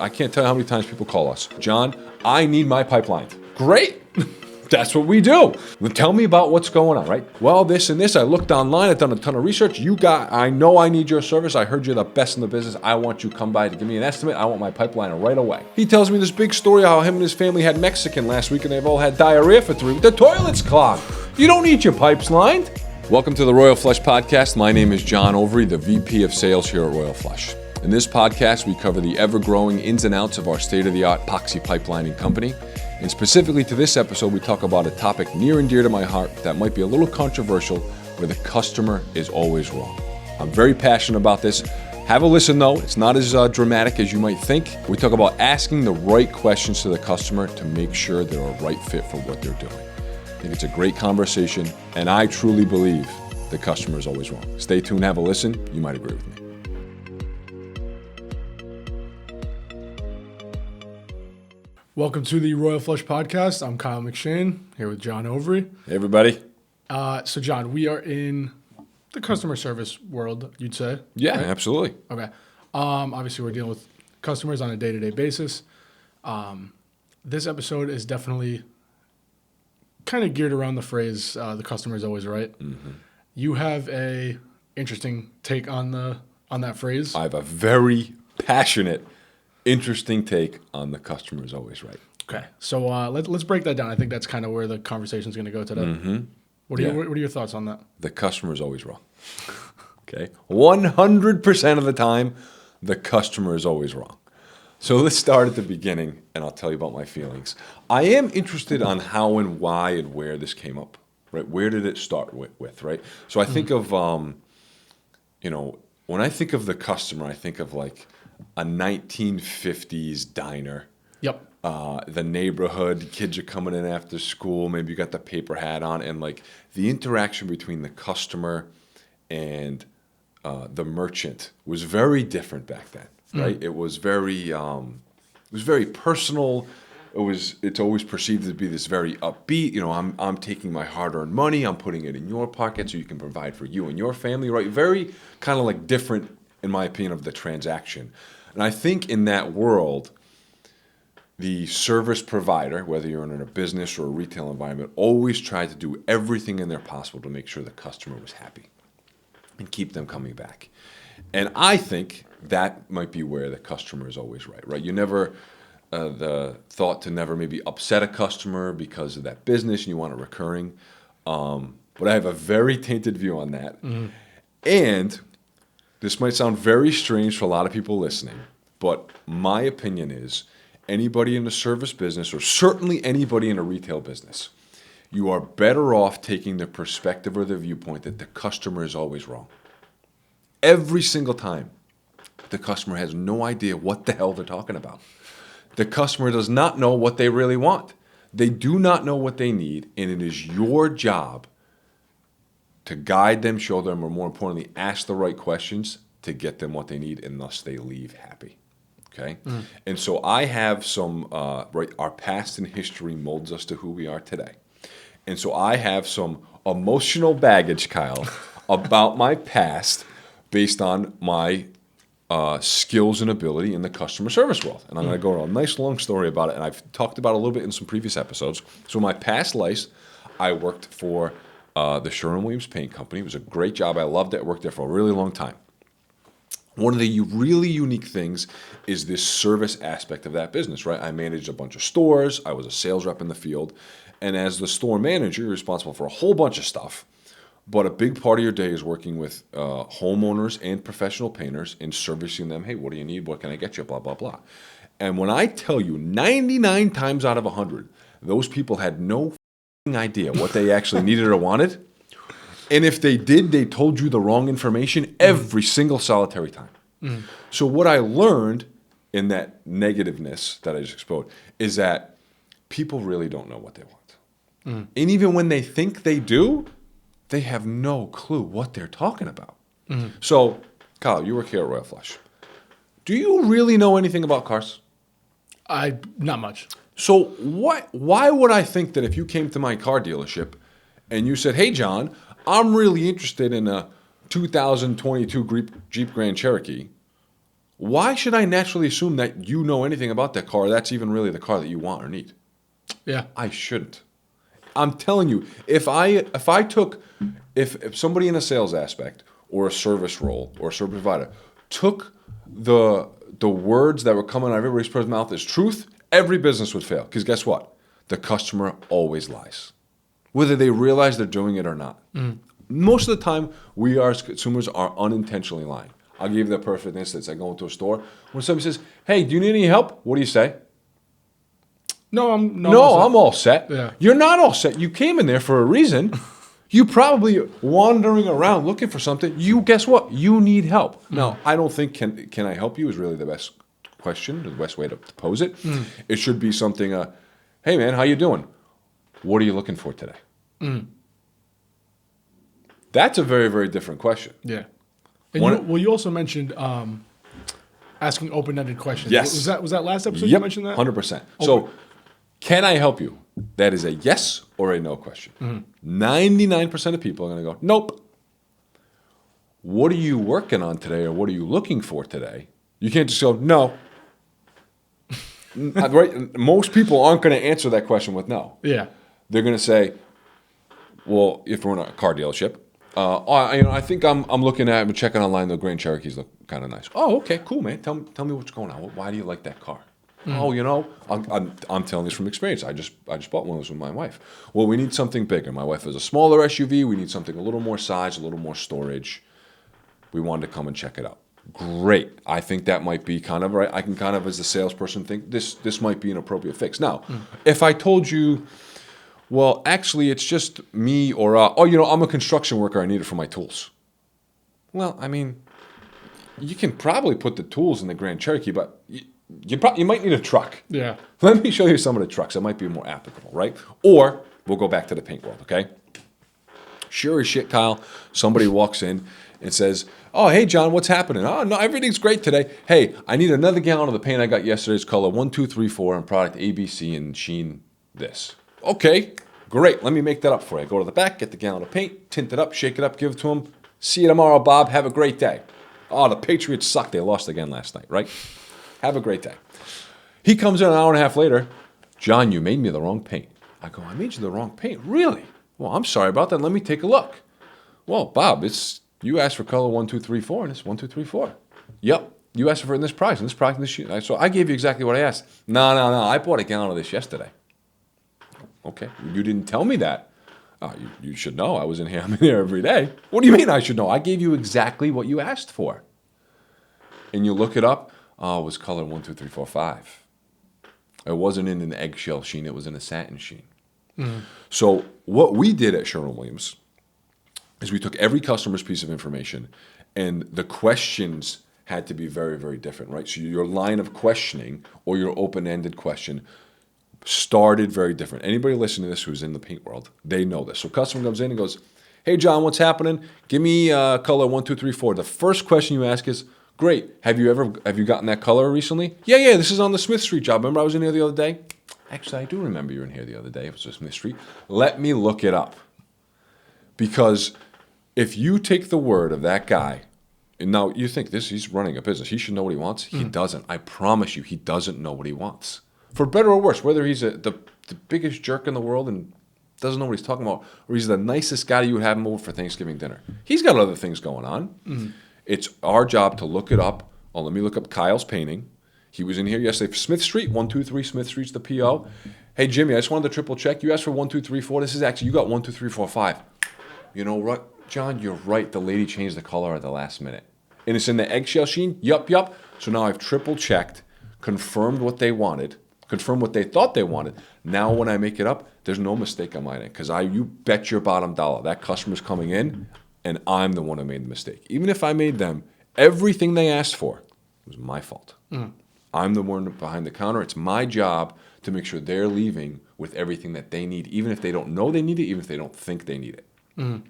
I can't tell you how many times people call us. John, I need my pipeline. Great. That's what we do. Well, tell me about what's going on, right? Well, this and this. I looked online. I've done a ton of research. I know I need your service. I heard you're the best in the business. I want you to come by to give me an estimate. I want my pipeline right away. He tells me this big story how him and his family had Mexican last week and they've all had diarrhea for 3 weeks. The toilet's clogged. You don't need your pipes lined. Welcome to the Royal Flush Podcast. My name is John Overy, the VP of Sales here at Royal Flush. In this podcast, we cover the ever-growing ins and outs of our state-of-the-art epoxy pipelining company. And specifically to this episode, we talk about a topic near and dear to my heart that might be a little controversial, where the customer is always wrong. I'm very passionate about this. Have a listen though, it's not as dramatic as you might think. We talk about asking the right questions to the customer to make sure they're a right fit for what they're doing. I think it's a great conversation, and I truly believe the customer is always wrong. Stay tuned, have a listen, you might agree with me. Welcome to the Royal Flush Podcast. I'm Kyle McShane, here with John Overy. Hey everybody. So John, we are in the customer service world, you'd say? Yeah, right? absolutely. Okay. Obviously, we're dealing with customers on a day-to-day basis. This episode is definitely kind of geared around the phrase, the customer is always right. Mm-hmm. You have a interesting take on that phrase. I have a very passionate, interesting take on the customer is always right. Okay, so let's break that down. I think that's kind of where the conversation is going to go today. Mm-hmm. What are your thoughts on that? The customer is always wrong. Okay, 100% of the time, the customer is always wrong. So let's start at the beginning, and I'll tell you about my feelings. I am interested on how and why and where this came up. Right, where did it start with? Right, so I think of when I think of the customer, I think of like a 1950s diner. Yep. The neighborhood, kids are coming in after school, maybe you got the paper hat on, and like the interaction between the customer and the merchant was very different back then, right? It was very personal. It's always perceived to be this very upbeat, I'm taking my hard-earned money, I'm putting it in your pocket so you can provide for you and your family, right? Very kind of like different, in my opinion, of the transaction. And I think in that world, the service provider, whether you're in a business or a retail environment, always tried to do everything in their possible to make sure the customer was happy and keep them coming back. And I think that might be where the customer is always right? You never, the thought to never maybe upset a customer because of that business and you want it recurring. But I have a very tainted view on that. Mm-hmm. And this might sound very strange for a lot of people listening, but my opinion is anybody in the service business, or certainly anybody in a retail business, you are better off taking the perspective or the viewpoint that the customer is always wrong. Every single time, the customer has no idea what the hell they're talking about. The customer does not know what they really want. They do not know what they need, and it is your job to guide them, show them, or more importantly, ask the right questions to get them what they need, and thus they leave happy. Okay? Mm. And so I have some, our past and history molds us to who we are today. And so I have some emotional baggage, Kyle, about my past based on my skills and ability in the customer service world. And I'm going to go on a nice long story about it, and I've talked about it a little bit in some previous episodes. So in my past life, I worked for the Sherwin-Williams Paint Company. It was a great job. I loved it. I worked there for a really long time. One of the really unique things is this service aspect of that business, right? I managed a bunch of stores. I was a sales rep in the field. And as the store manager, you're responsible for a whole bunch of stuff. But a big part of your day is working with homeowners and professional painters and servicing them. Hey, what do you need? What can I get you? Blah, blah, blah. And when I tell you 99 times out of 100, those people had no idea what they actually needed or wanted. And if they did, they told you the wrong information every single solitary time. Mm-hmm. So what I learned in that negativeness that I just exposed is that people really don't know what they want. Mm-hmm. And even when they think they do, they have no clue what they're talking about. Mm-hmm. So, Kyle, you work here at Royal Flush. Do you really know anything about cars? Not much. So why would I think that if you came to my car dealership and you said, hey, John, I'm really interested in a 2022 Jeep Grand Cherokee, why should I naturally assume that you know anything about that car, or that's even really the car that you want or need? Yeah. I shouldn't. I'm telling you, if somebody in a sales aspect or a service role or a service provider took the words that were coming out of everybody's mouth as truth, every business would fail. Because guess what? The customer always lies, whether they realize they're doing it or not. Most of the time, we as consumers are unintentionally lying. I'll give you the perfect instance. I go into a store. When somebody says, hey, do you need any help? What do you say? No, I'm I'm all set. Yeah. You're not all set. You came in there for a reason. You probably wandering around looking for something. Guess what? You need help. Now, I don't think can I help you is really the best question, the best way to pose it. It should be something, hey man, how you doing? What are you looking for today? That's a very, very different question. Yeah. And you also mentioned asking open-ended questions. Yes. Was that last episode you mentioned that? 100%. So, can I help you? That is a yes or a no question. 99% of people are going to go, nope. What are you working on today, or what are you looking for today? You can't just go, no. Right? Most people aren't going to answer that question with no. Yeah. They're going to say, well, if we're in a car dealership, I think I'm looking at, I'm checking online, the Grand Cherokees look kind of nice. Oh, okay, cool, man. Tell me what's going on. Why do you like that car? Oh, I'm telling this from experience. I just bought one of those with my wife. Well, we need something bigger. My wife has a smaller SUV. We need something a little more size, a little more storage. We wanted to come and check it out. Great. I think that might be kind of right. I can kind of, as a salesperson, think this might be an appropriate fix. Now, if I told you, well, actually, it's just me, or I'm a construction worker. I need it for my tools. Well, I mean, you can probably put the tools in the Grand Cherokee, but you might need a truck. Yeah. Let me show you some of the trucks that might be more applicable, right? Or we'll go back to the paint world, okay? Sure as shit, Kyle, somebody walks in and says, oh, hey, John, what's happening? Oh, no, everything's great today. Hey, I need another gallon of the paint I got yesterday's color 1234 and product ABC and sheen this. Okay, great. Let me make that up for you. Go to the back, get the gallon of paint, tint it up, shake it up, give it to him. See you tomorrow, Bob. Have a great day. Oh, the Patriots suck. They lost again last night, right? Have a great day. He comes in an hour and a half later. John, you made me the wrong paint. I go, I made you the wrong paint? Really? Well, I'm sorry about that. Let me take a look. Well, Bob, you asked for color 1234, and it's 1234. Yep. You asked for it in this price, and this product, and this. So I gave you exactly what I asked. No. I bought a gallon of this yesterday. Okay. You didn't tell me that. You should know. I'm in here every day. What do you mean I should know? I gave you exactly what you asked for. And you look it up. Oh, it was color 12345. It wasn't in an eggshell sheen. It was in a satin sheen. So what we did at Sherwin-Williams is we took every customer's piece of information, and the questions had to be very, very different, right? So your line of questioning or your open-ended question started very different. Anybody listening to this who's in the paint world, they know this. So customer comes in and goes, hey, John, what's happening? Give me color 1234. The first question you ask is, great, have you gotten that color recently? Yeah, this is on the Smith Street job. Remember I was in here the other day? Actually, I do remember you were in here the other day. It was Smith Street. Let me look it up. Because if you take the word of that guy, and now you think he's running a business, he should know what he wants. He doesn't. I promise you, he doesn't know what he wants. For better or worse, whether he's the biggest jerk in the world and doesn't know what he's talking about, or he's the nicest guy you would have him over for Thanksgiving dinner. He's got other things going on. It's our job to look it up. Oh, let me look up Kyle's painting. He was in here yesterday for Smith Street, 123 Smith Street's the PO. Hey, Jimmy, I just wanted to triple check. You asked for 1234. This is actually, you got 12345. You know what, John? You're right. The lady changed the color at the last minute. And it's in the eggshell sheen? Yup. So now I've triple checked, confirmed what they wanted, confirmed what they thought they wanted. Now when I make it up, there's no mistake on my end, because you bet your bottom dollar that customer's coming in and I'm the one who made the mistake. Even if I made them everything they asked for, it was my fault. I'm the one behind the counter. It's my job to make sure they're leaving with everything that they need, even if they don't know they need it, even if they don't think they need it.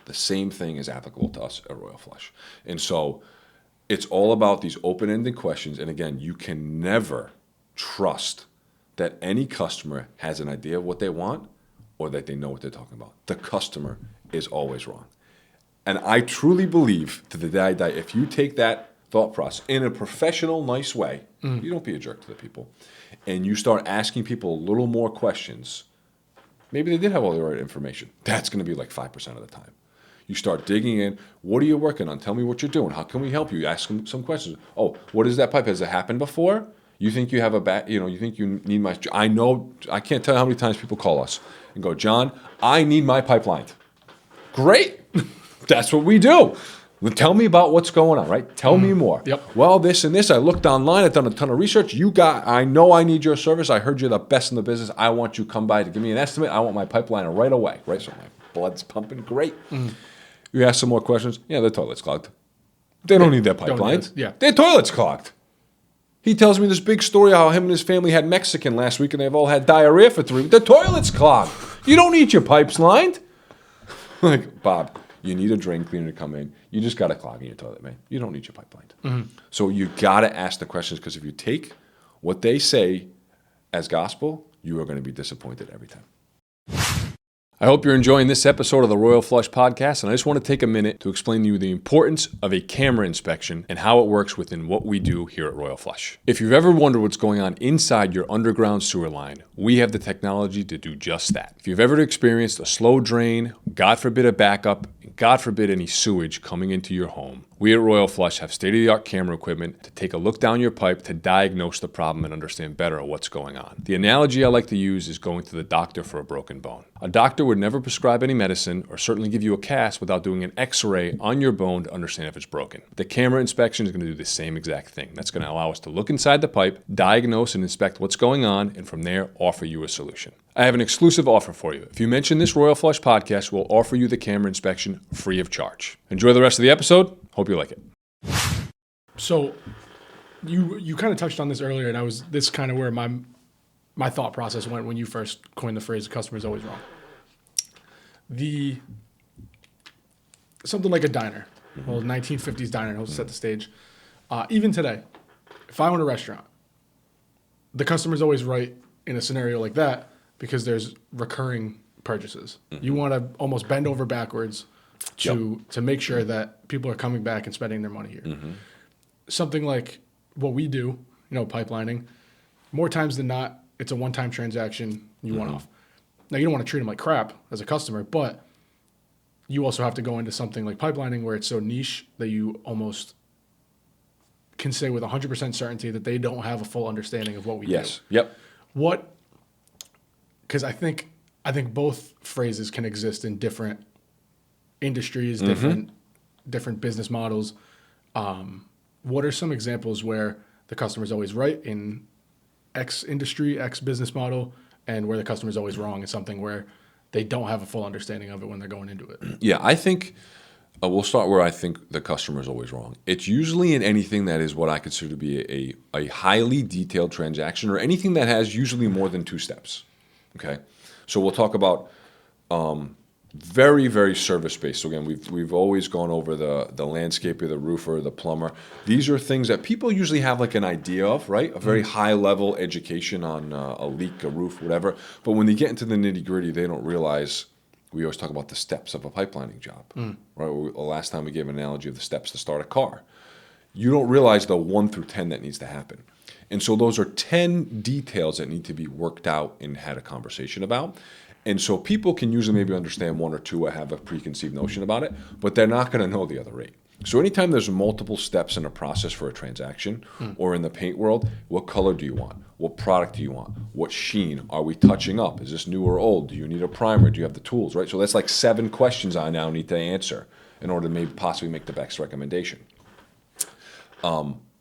The same thing is applicable to us at Royal Flush. And so it's all about these open-ended questions. And again, you can never trust that any customer has an idea of what they want or that they know what they're talking about. The customer is always wrong. And I truly believe to the day I die, if you take that thought process in a professional, nice way. You don't be a jerk to the people. And you start asking people a little more questions. Maybe they did have all the right information. That's going to be like 5% of the time. You start digging in. What are you working on? Tell me what you're doing. How can we help you? You ask them some questions. Oh, what is that pipe? Has it happened before? You think you have you think you need my, I know, I can't tell you how many times people call us and go, John, I need my pipe lined. Great. That's what we do. Well, tell me about what's going on, right? Tell me more. Yep. Well, this and this. I looked online. I've done a ton of research. I know I need your service. I heard you're the best in the business. I want you to come by to give me an estimate. I want my pipeline right away, right? So my blood's pumping. Great. You ask some more questions. Yeah, their toilet's clogged. They don't need their pipeline. Yeah. Their toilet's clogged. He tells me this big story how him and his family had Mexican last week and they've all had diarrhea for 3 weeks. The toilet's clogged. You don't need your pipes lined. Like, Bob, you need a drain cleaner to come in. You just got a clog in your toilet, man. You don't need your pipe lined. So you got to ask the questions because if you take what they say as gospel, you are going to be disappointed every time. I hope you're enjoying this episode of the Royal Flush Podcast, and I just want to take a minute to explain to you the importance of a camera inspection and how it works within what we do here at Royal Flush. If you've ever wondered what's going on inside your underground sewer line, we have the technology to do just that. If you've ever experienced a slow drain, God forbid a backup, and God forbid any sewage coming into your home, we at Royal Flush have state-of-the-art camera equipment to take a look down your pipe to diagnose the problem and understand better what's going on. The analogy I like to use is going to the doctor for a broken bone. A doctor would never prescribe any medicine or certainly give you a cast without doing an x-ray on your bone to understand if it's broken. The camera inspection is going to do the same exact thing. That's going to allow us to look inside the pipe, diagnose and inspect what's going on, and from there offer you a solution. I have an exclusive offer for you. If you mention this Royal Flush Podcast, we'll offer you the camera inspection free of charge. Enjoy the rest of the episode. Hope you like it. So you kind of touched on this earlier, and this kind of where my thought process went when you first coined the phrase "the customer's always wrong." Something like a diner, well, 1950s diner, I'll set the stage. Even today, if I own a restaurant, the customer's always right in a scenario like that because there's recurring purchases. You want to almost bend over backwards to make sure that people are coming back and spending their money here. Something like what we do, pipelining, more times than not, it's a one-time transaction, you want off. Now, you don't want to treat them like crap as a customer, but you also have to go into something like pipelining where it's so niche that you almost can say with 100% certainty that they don't have a full understanding of what we do. Yes. Yep. Because I think both phrases can exist in different industries, different business models. What are some examples where the customer's always right in X industry, X business model, and where the customer's always wrong in something where they don't have a full understanding of it when they're going into it? Yeah, I think we'll start where I think the customer is always wrong. It's usually in anything that is what I consider to be a highly detailed transaction or anything that has usually more than 2 steps. Okay, so we'll talk about very, very service-based. So again, we've always gone over the landscaper, the roofer, the plumber. These are things that people usually have like an idea of, right? A very high-level education on a leak, a roof, whatever. But when they get into the nitty-gritty, they don't realize. We always talk about the steps of a pipelining job, right? Last time we gave an analogy of the steps to start a car. You don't realize the 1 through 10 that needs to happen. And so those are 10 details that need to be worked out and had a conversation about. And so people can usually maybe understand 1 or 2 or have a preconceived notion about it, but they're not going to know the other 8. So anytime there's multiple steps in a process for a transaction or in the paint world, what color do you want? What product do you want? What sheen? Are we touching up? Is this new or old? Do you need a primer? Do you have the tools, right? So that's like 7 questions I now need to answer in order to maybe possibly make the best recommendation.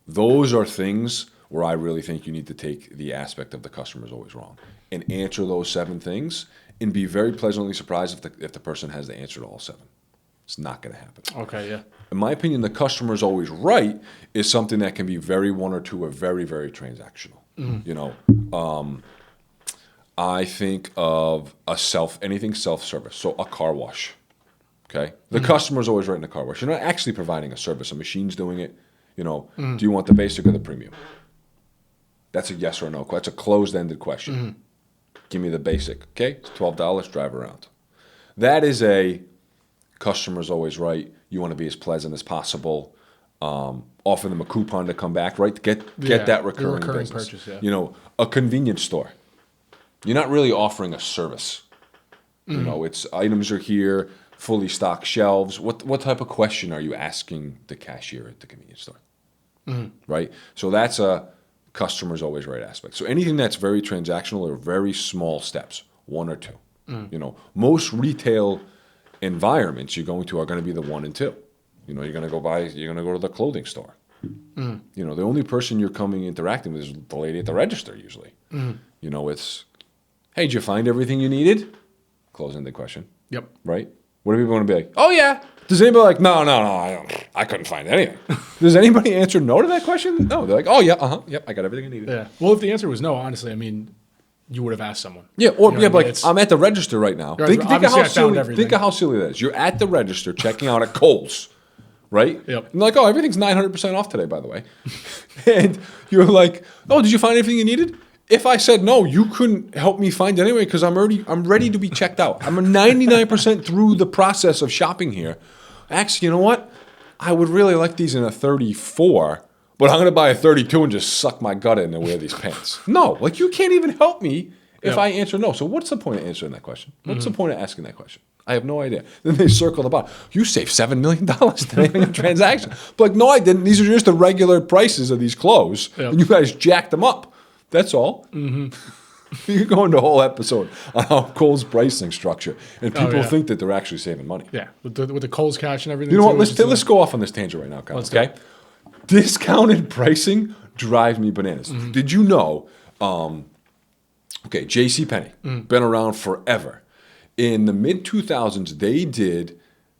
Those are things where I really think you need to take the aspect of the customer is always wrong and answer those 7 things and be very pleasantly surprised if the person has the answer to all 7. It's not going to happen. Okay, yeah. In my opinion, the customer is always right is something that can be very 1 or 2 or very, very transactional. I think of anything self-service. So a car wash, okay? The customer is always right in the car wash. You're not actually providing a service. A machine's doing it. Do you want the basic or the premium? That's a yes or no. That's a closed-ended question. Give me the basic, okay? It's $12, drive around. That is a customer's always right. You want to be as pleasant as possible. offer them a coupon to come back, right? Get Yeah, that the recurring recurring business. purchase, yeah. You know, a convenience store. You're not really offering a service. You know, it's items are here, fully stocked shelves. What type of question are you asking the cashier at the convenience store? Right? So that's a customer's always right aspect. So anything that's very transactional or very small steps, one or two. You know, most retail environments you're going to are going to be the 1 and 2. You know, you're going to go to the clothing store. You know, the only person you're coming interacting with is the lady at the register usually. You know, it's, hey, did you find everything you needed? Close-ended question, Yep. right? What are people going to be like? Oh, yeah. Does anybody like, no, I couldn't find anything. Does anybody answer no to that question? No. They're like, oh, yeah, yep, I got everything I needed. Yeah. Well, if the answer was no, honestly, I mean, you would have asked someone. Yeah, or You know what I mean? but like, It's- I'm at the register right now. Right, Think of obviously how I found silly. everything. Think of how silly that is. You're at the register checking out at Kohl's, right? Yep. And like, oh, everything's 900% off today, by the way. And you're like, oh, did you find everything you needed? If I said no, you couldn't help me find it anyway because I'm ready to be checked out. I'm 99% through the process of shopping here. Actually, you know what? I would really like these in a 34, but I'm going to buy a 32 and just suck my gut in and wear these pants. No, like you can't even help me if Yep. I answer no. So what's the point of answering that question? What's the point of asking that question? I have no idea. Then they circle about, you saved $7 million today on your transaction. But like, no, I didn't. These are just the regular prices of these clothes, Yep. and you guys jacked them up. That's all. You can go into a whole episode on how Kohl's pricing structure, and people yeah. think that they're actually saving money. Yeah. With the Kohl's cash and everything. You know what? too, Let's go off on this tangent right now, Kyle. Let's do Okay? Discounted pricing drives me bananas. Did you know? Okay, J.C. Penney, been around forever. In the mid 2000s,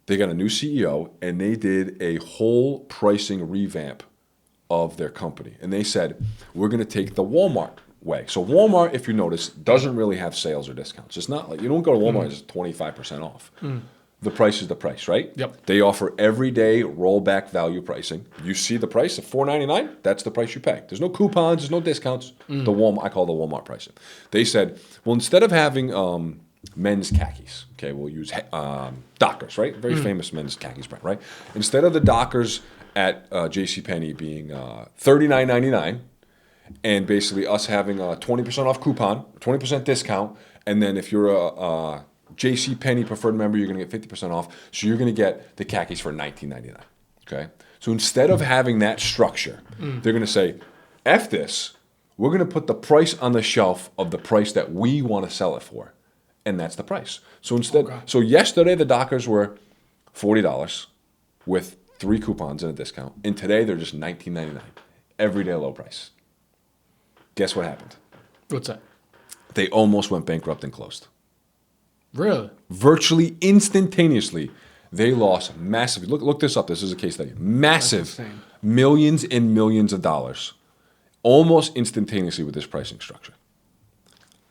they got a new CEO and they did a whole pricing revamp of their company. And they said, we're going to take the Walmart way. So Walmart, if you notice, doesn't really have sales or discounts. It's not like you don't go to Walmart, it's 25% off. The price is the price, right? Yep. They offer everyday rollback value pricing. You see the price of $4.99, that's the price you pay. There's no coupons, there's no discounts. The Walmart, I call the Walmart pricing. They said, well, instead of having men's khakis, okay, we'll use Dockers, right? Very famous men's khakis brand, right? Instead of the Dockers at JCPenney being $39.99, and basically us having a 20% off coupon, 20% discount, and then if you're a JCPenney preferred member, you're going to get 50% off. So you're going to get the khakis for $19.99. Okay? So instead of having that structure, they're going to say, F this, we're going to put the price on the shelf of the price that we want to sell it for. And that's the price. So instead, so yesterday the Dockers were $40 with 3 coupons and a discount. And today they're just $19.99. Everyday low price. Guess what happened? What's that? They almost went bankrupt and closed. Really? Virtually instantaneously, they lost massive. Look this up. This is a case study. Massive, insane. millions and millions of dollars, almost instantaneously with this pricing structure.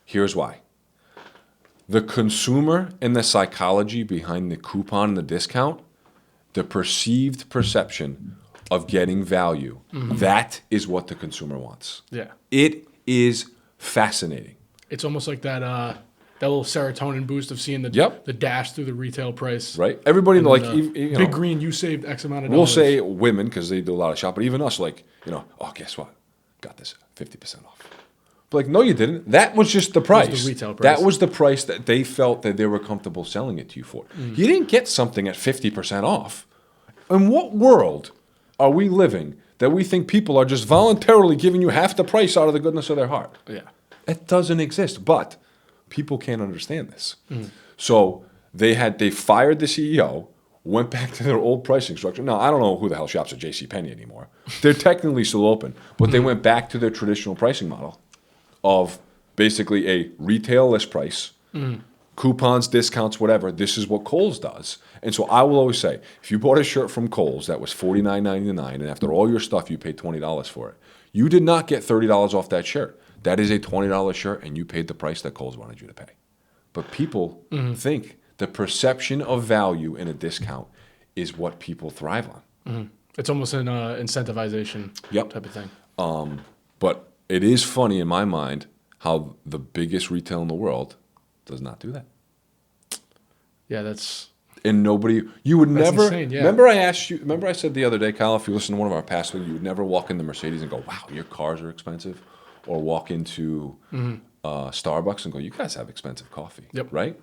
Here's why. The consumer and the psychology behind the coupon and the discount, the perceived perception of getting value, that is what the consumer wants. Yeah. It is fascinating. It's almost like that little serotonin boost of seeing the Yep. the dash through the retail price. Right? Everybody, And like, the you know, Big Green, you saved X amount of we'll dollars. say women because they do a lot of shopping, but even us, like, you know, oh, guess what? Got this 50% off. But like, no, you didn't. That was just the price. was the retail price. That was the price that they felt that they were comfortable selling it to you for. You didn't get something at 50% off. In what world are we living that we think people are just voluntarily giving you half the price out of the goodness of their heart? Yeah. It doesn't exist, but people can't understand this. So they fired the CEO, went back to their old pricing structure. Now, I don't know who the hell shops at JCPenney anymore. They're technically still open, but they went back to their traditional pricing model of basically a retail list price, coupons, discounts, whatever. This is what Kohl's does. And so I will always say, if you bought a shirt from Kohl's that was $49.99, and after all your stuff, you paid $20 for it, you did not get $30 off that shirt. That is a $20 shirt, and you paid the price that Kohl's wanted you to pay. But people think the perception of value in a discount is what people thrive on. It's almost an incentivization Yep. type of thing. But it is funny in my mind how the biggest retail in the world does not do that. Yeah, that's And you would That's never, insane, yeah. remember I said the other day, Kyle, if you listen to one of our past ones, you would never walk into Mercedes and go, wow, your cars are expensive. Or walk into Starbucks and go, you guys have expensive coffee. Yep. Right?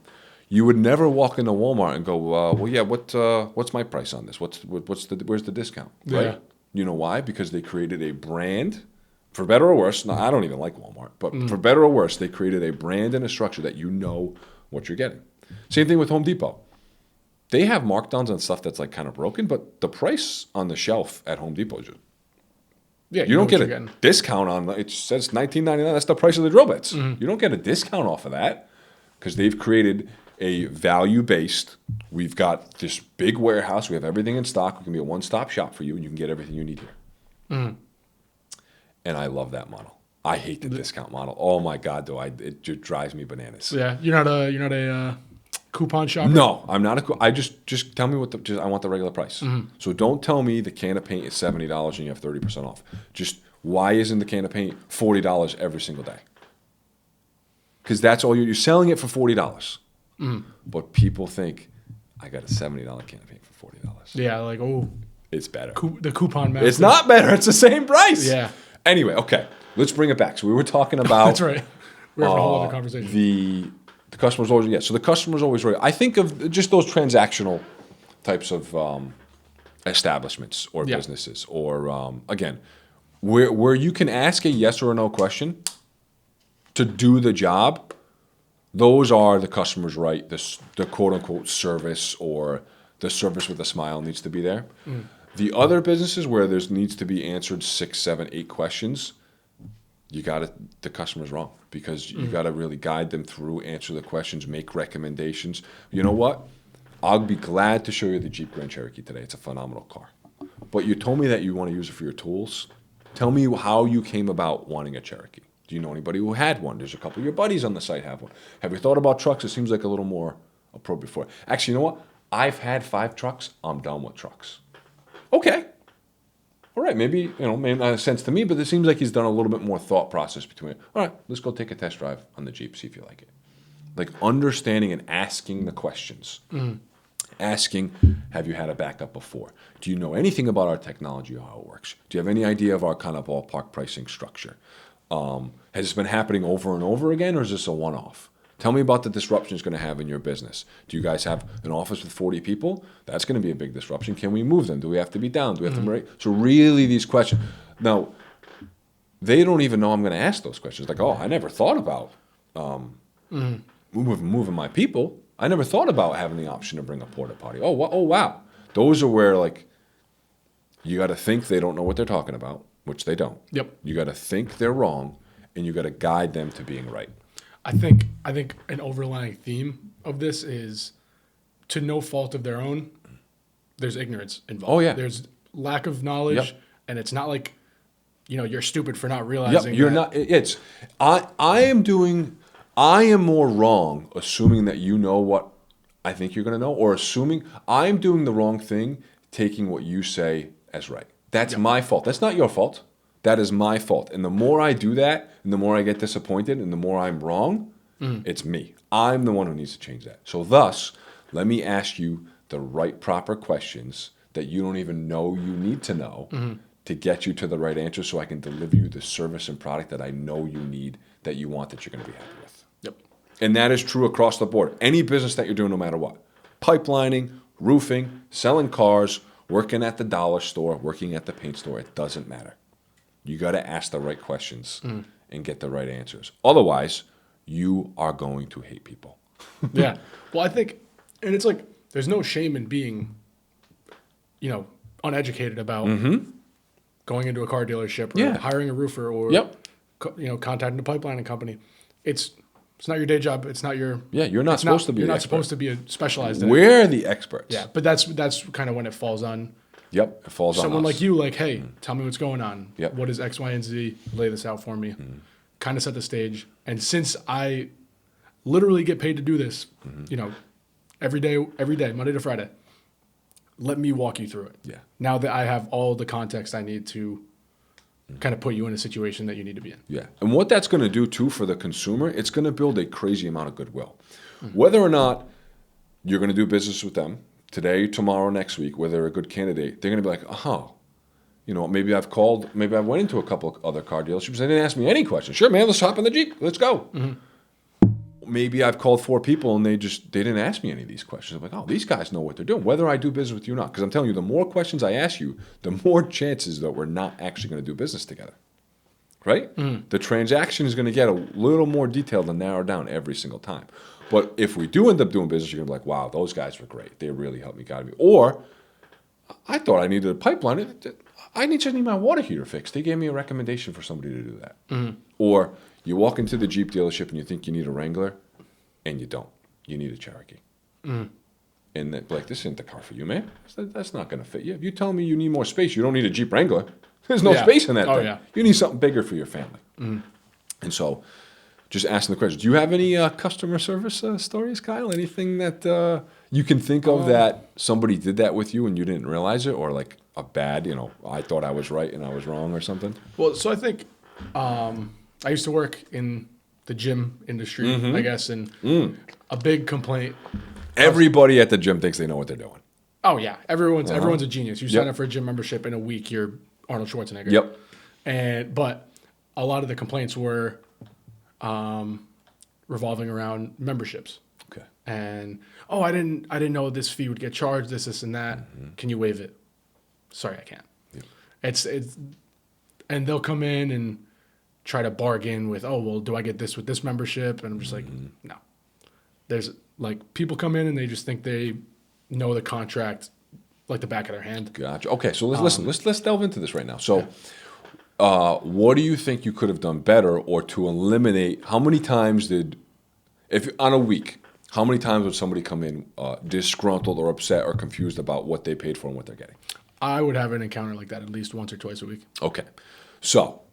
You would never walk into Walmart and go, well, yeah, what's my price on this? Where's the discount? Right? Yeah. You know why? Because they created a brand, for better or worse. No, I don't even like Walmart, but for better or worse, they created a brand and a structure that you know what you're getting. Same thing with Home Depot. They have markdowns on stuff that's like kind of broken, but the price on the shelf at Home Depot is just, Yeah, you don't know get what a you're getting. discount on it. Says $19.99. That's the price of the drill bits. Mm-hmm. You don't get a discount off of that because they've created a value-based. We've got this big warehouse. We have everything in stock. We can be a one-stop shop for you, and you can get everything you need here. Mm-hmm. And I love that model. I hate the discount model. Oh my God, though, it just drives me bananas. Yeah, you're not a coupon shopper. No, I'm not I just tell me I want the regular price. Mm-hmm. So don't tell me the can of paint is $70 and you have 30% off. Just why isn't the can of paint $40 every single day? Because that's all you're selling it for $40. Mm-hmm. But people think I got a $70 can of paint for $40. Yeah, like It's better. the coupon math. It's not better. It's the same price. Yeah. Anyway, okay, let's bring it back. So we were talking about That's right. We're having a whole other conversation. the customer's always So the customer's always right. I think of just those transactional types of establishments or Yeah. businesses, or again, where you can ask a yes or a no question to do the job. Those are the customer's right. The quote unquote service, or the service with a smile needs to be there. The other businesses where there's needs to be answered 6, 7, 8 questions, the customer's wrong, because you got to really guide them through, answer the questions, make recommendations. You know what? I'll be glad to show you the Jeep Grand Cherokee today. It's a phenomenal car. But you told me that you want to use it for your tools. Tell me how you came about wanting a Cherokee. Do you know anybody who had one? There's a couple of your buddies on the site have one. Have you thought about trucks? It seems like a little more appropriate for it. Actually, you know what? I've had 5 trucks. I'm done with trucks. Okay. All right, maybe not make sense to me, but it seems like he's done a little bit more thought process between it. All right, let's go take a test drive on the Jeep, see if you like it. Like understanding and asking the questions. Asking, have you had a backup before? Do you know anything about our technology or how it works? Do you have any idea of our kind of ballpark pricing structure? Has this been happening over and over again, or is this a one-off? Tell me about the disruption it's going to have in your business. Do you guys have an office with 40 people? That's going to be a big disruption. Can we move them? Do we have to be down? Do we have to break? So really these questions. Now, they don't even know I'm going to ask those questions. Like, oh, I never thought about moving my people. I never thought about having the option to bring a porta potty. Oh, wow. Those are where, like, you got to think they don't know what they're talking about, which they don't. Yep. You got to think they're wrong, and you got to guide them to being right. I think an overlying theme of this is, to no fault of their own, there's ignorance involved. Oh, yeah. There's lack of knowledge, Yep. and it's not like, you're stupid for not realizing. Yep, you're that. not. I am more wrong assuming that you know what I think you're going to know, or assuming I'm doing the wrong thing, taking what you say as right. That's my fault. That's not your fault. That is my fault. And the more I do that, and the more I get disappointed, and the more I'm wrong, it's me. I'm the one who needs to change that. So thus, let me ask you the right proper questions that you don't even know you need to know to get you to the right answer, so I can deliver you the service and product that I know you need, that you want, that you're going to be happy with. Yep. And that is true across the board. Any business that you're doing, no matter what. Pipelining, roofing, selling cars, working at the dollar store, working at the paint store, it doesn't matter. You got to ask the right questions and get the right answers. Otherwise, you are going to hate people. Yeah. Well, I think, and it's like, there's no shame in being, uneducated about going into a car dealership or hiring a roofer or, contacting a pipelining company. It's not your day job. It's not your. Yeah, you're not supposed to be. You're not supposed to be specialized in it. We're the experts. Yeah, but that's kind of when it falls on. Yep, it falls on someone us. like you. Like, hey, tell me what's going on. Yep. What is X, Y, and Z? Lay this out for me. Kind of set the stage. And since I literally get paid to do this, every day, Monday to Friday, let me walk you through it. Yeah. Now that I have all the context I need to kind of put you in a situation that you need to be in. Yeah. And what that's going to do, too, for the consumer, it's going to build a crazy amount of goodwill. Whether or not you're going to do business with them, today, tomorrow, next week, where they're a good candidate, they're going to be like, oh, maybe I've called, maybe I went into a couple of other car dealerships. They didn't ask me any questions. Sure, man, let's hop in the Jeep. Let's go. Maybe I've called 4 people and they didn't ask me any of these questions. I'm like, oh, these guys know what they're doing, whether I do business with you or not. Because I'm telling you, the more questions I ask you, the more chances that we're not actually going to do business together. Right? The transaction is going to get a little more detailed and narrowed down every single time. But if we do end up doing business, you're going to be like, wow, those guys were great. They really helped me, guide me. Or I thought I needed a pipeline. I just need my water heater fixed. They gave me a recommendation for somebody to do that. Or you walk into the Jeep dealership and you think you need a Wrangler, and you don't. You need a Cherokee. And they're like, this isn't the car for you, man. That's not going to fit you. If you tell me you need more space, you don't need a Jeep Wrangler. There's no space in that thing. Yeah. You need something bigger for your family. And so just asking the question, do you have any customer service stories, Kyle? Anything that you can think of that somebody did that with you and you didn't realize it? Or like a bad, I thought I was right and I was wrong or something? Well, so I think I used to work in the gym industry, I guess, and a big complaint. Everybody at the gym thinks they know what they're doing. Oh, yeah. Everyone's a genius. You sign up for a gym membership in a week, you're Arnold Schwarzenegger. Yep. But a lot of the complaints were revolving around memberships. Okay. And I didn't know this fee would get charged, this, and that. Can you waive it? Sorry, I can't. Yep. It's and they'll come in and try to bargain with, do I get this with this membership? And I'm just like, no. There's like people come in and they just think they know the contract like the back of their hand. Gotcha. Okay, so let's delve into this right now. So, what do you think you could have done better, or to eliminate? How many times if on a week, how many times would somebody come in disgruntled or upset or confused about what they paid for and what they're getting? I would have an encounter like that at least once or twice a week. Okay, so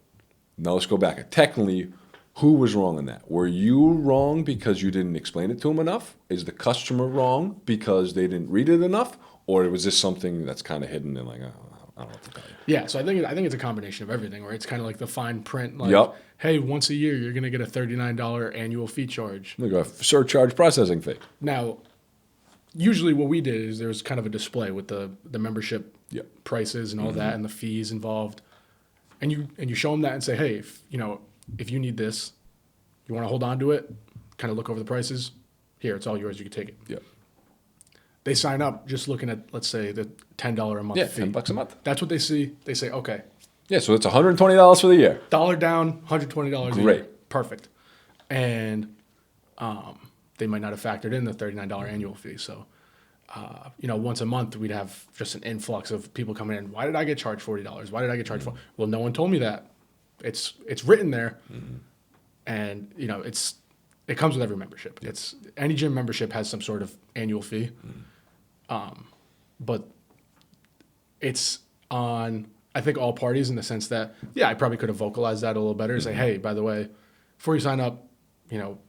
now let's go back. Technically, who was wrong in that? Were you wrong because you didn't explain it to them enough? Is the customer wrong because they didn't read it enough? Or was this something that's kind of hidden and like, I don't know what to tell you? Yeah, so I think it's a combination of everything, where it's kind of like the fine print, like, hey, once a year you're going to get a $39 annual fee charge. Like a surcharge processing fee. Now, usually what we did is there was kind of a display with the membership prices and all that and the fees involved. And you show them that and say, hey, if you need this, you want to hold on to it, kind of look over the prices, here, it's all yours, you can take it. Yeah. They sign up just looking at, let's say, the $10 a month fee. $10 a month. That's what they see. They say, okay. Yeah, so it's $120 for the year. Dollar down, $120 a year. Perfect. And they might not have factored in the $39 annual fee. So, once a month we'd have just an influx of people coming in. Why did I get charged $40? Why did I get charged $40? Well, no one told me that. It's written there, and it comes with every membership. It's any gym membership has some sort of annual fee. But it's on, I think, all parties in the sense that, I probably could have vocalized that a little better. Say, hey, by the way, before you sign up,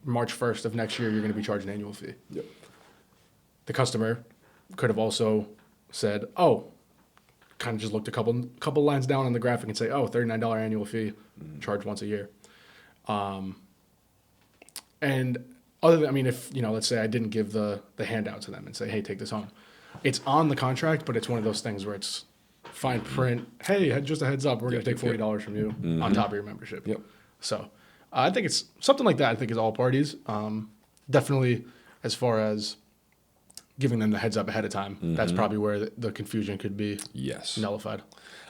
March 1st of next year, you're going to be charged an annual fee. Yep. The customer could have also said, kind of just looked a couple lines down on the graphic and say, $39 annual fee, charged once a year. And other than, if, let's say I didn't give the handout to them and say, hey, take this home. It's on the contract, but it's one of those things where it's fine print. Hey, just a heads up, we're going to take $40 from you on top of your membership. Yep. So I think it's something like that. I think is all parties. Definitely as far as giving them the heads up ahead of time, that's probably where the confusion could be nullified.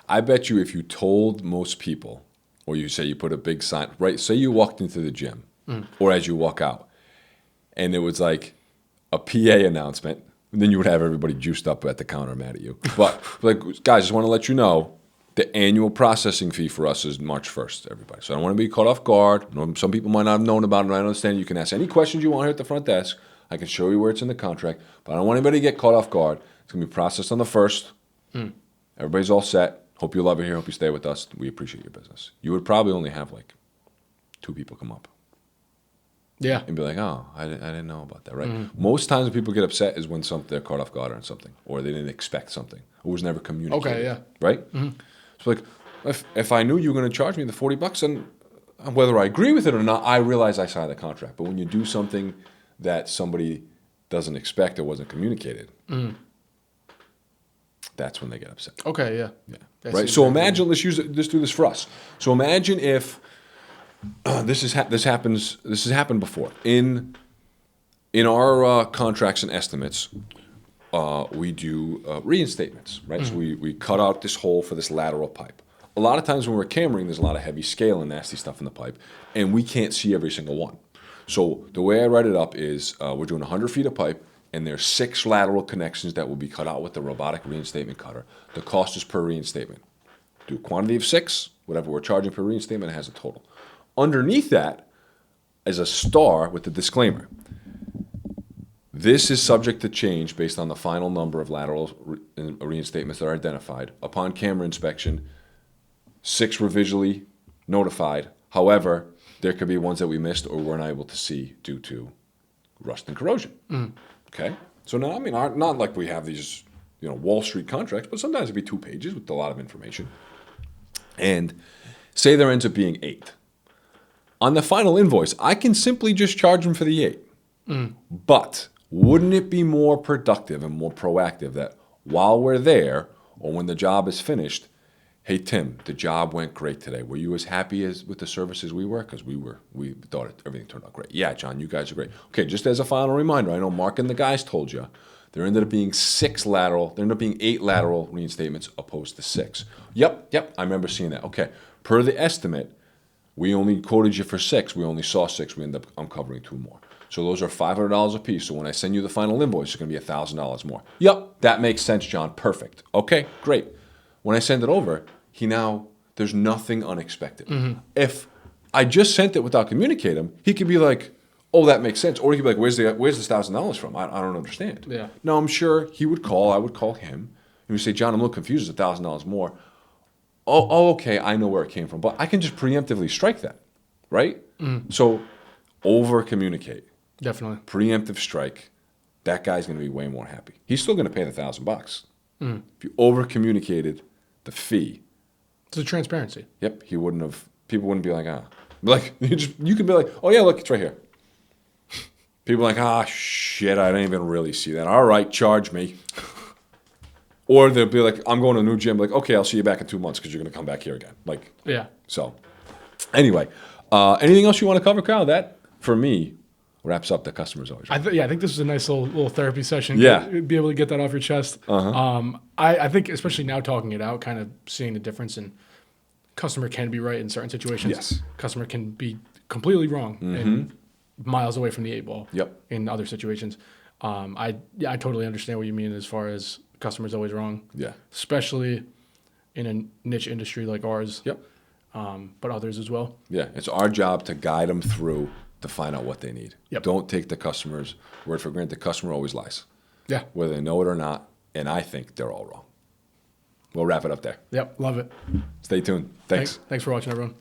I bet you if you told most people, or you say you put a big sign, right? Say you walked into the gym, or as you walk out, and it was like a PA announcement, and then you would have everybody juiced up at the counter mad at you. But like, guys, just want to let you know, the annual processing fee for us is March 1st, everybody. So I don't want to be caught off guard. Some people might not have known about it, and I understand. You can ask any questions you want here at the front desk. I can show you where it's in the contract, but I don't want anybody to get caught off guard. It's going to be processed on the 1st. Everybody's all set. Hope you love it here. Hope you stay with us. We appreciate your business. You would probably only have like 2 people come up. Yeah. And be like, I didn't know about that, right? Most times when people get upset is when they're caught off guard on something, or they didn't expect something, or was never communicated. Okay, yeah. Right? So like, if I knew you were going to charge me the $40, and whether I agree with it or not, I realize I signed the contract. But when you do something that somebody doesn't expect or wasn't communicated, that's when they get upset. Okay, yeah. Yeah. That Right. seems So very imagine, let's do this for us. So imagine if this has happened before in our contracts and estimates. We do reinstatements, right? So we cut out this hole for this lateral pipe. A lot of times when we're cameraing, there's a lot of heavy scale and nasty stuff in the pipe, and we can't see every single one. So the way I write it up is we're doing 100 feet of pipe, and there's 6 lateral connections that will be cut out with the robotic reinstatement cutter. The cost is per reinstatement. Do a quantity of 6, whatever we're charging per reinstatement, it has a total. Underneath that is a star with the disclaimer. This is subject to change based on the final number of lateral reinstatements that are identified. Upon camera inspection, 6 were visually notified. However, there could be ones that we missed or weren't able to see due to rust and corrosion. Okay? So now, I mean, not like we have these, Wall Street contracts, but sometimes it'd be 2 pages with a lot of information. And say there ends up being 8. On the final invoice, I can simply just charge them for the 8. But wouldn't it be more productive and more proactive that while we're there or when the job is finished, hey, Tim, the job went great today. Were you as happy as with the service as we were? Because we thought everything turned out great. Yeah, John, you guys are great. Okay, just as a final reminder, I know Mark and the guys told you there ended up being 8 lateral reinstatements opposed to 6. Yep, I remember seeing that. Okay, per the estimate, we only quoted you for 6. We only saw 6. We ended up uncovering 2 more. So those are $500 a piece. So when I send you the final invoice, it's going to be $1,000 more. Yep, that makes sense, John. Perfect. Okay, great. When I send it over, there's nothing unexpected. If I just sent it without communicating him, he could be like, oh, that makes sense. Or he could be like, where's this $1,000 from? I don't understand. Yeah. No, I'm sure he would call. I would call him. And we say, John, I'm a little confused. It's $1,000 more. Oh, okay, I know where it came from. But I can just preemptively strike that, right? So over-communicate. Definitely. Preemptive strike. That guy's going to be way more happy. He's still going to pay the $1,000. If you over-communicated the fee, It's a transparency. yep, people wouldn't be like, Like, you could be like, oh, yeah, look, it's right here. People are like, shit, I didn't even really see that. All right, charge me. Or they'll be like, I'm going to a new gym. Like, okay, I'll see you back in 2 months because you're going to come back here again. Like, Yeah. so. Anyway, anything else you want to cover, Kyle? That, for me, wraps up the customer's always right. I think this was a nice little therapy session. Yeah. Be able to get that off your chest. I think, especially now talking it out, kind of seeing the difference in customer can be right in certain situations. Yes. Customer can be completely wrong and miles away from the 8 ball. Yep. In other situations. I totally understand what you mean as far as customer's always wrong. Yeah. Especially in a niche industry like ours. Yep. But others as well. Yeah, it's our job to guide them through to find out what they need. Yep. Don't take the customer's word for granted. The customer always lies, Yeah. whether they know it or not, and I think they're all wrong. We'll wrap it up there. Yep. Love it. Stay tuned. Thanks. Thanks for watching, everyone.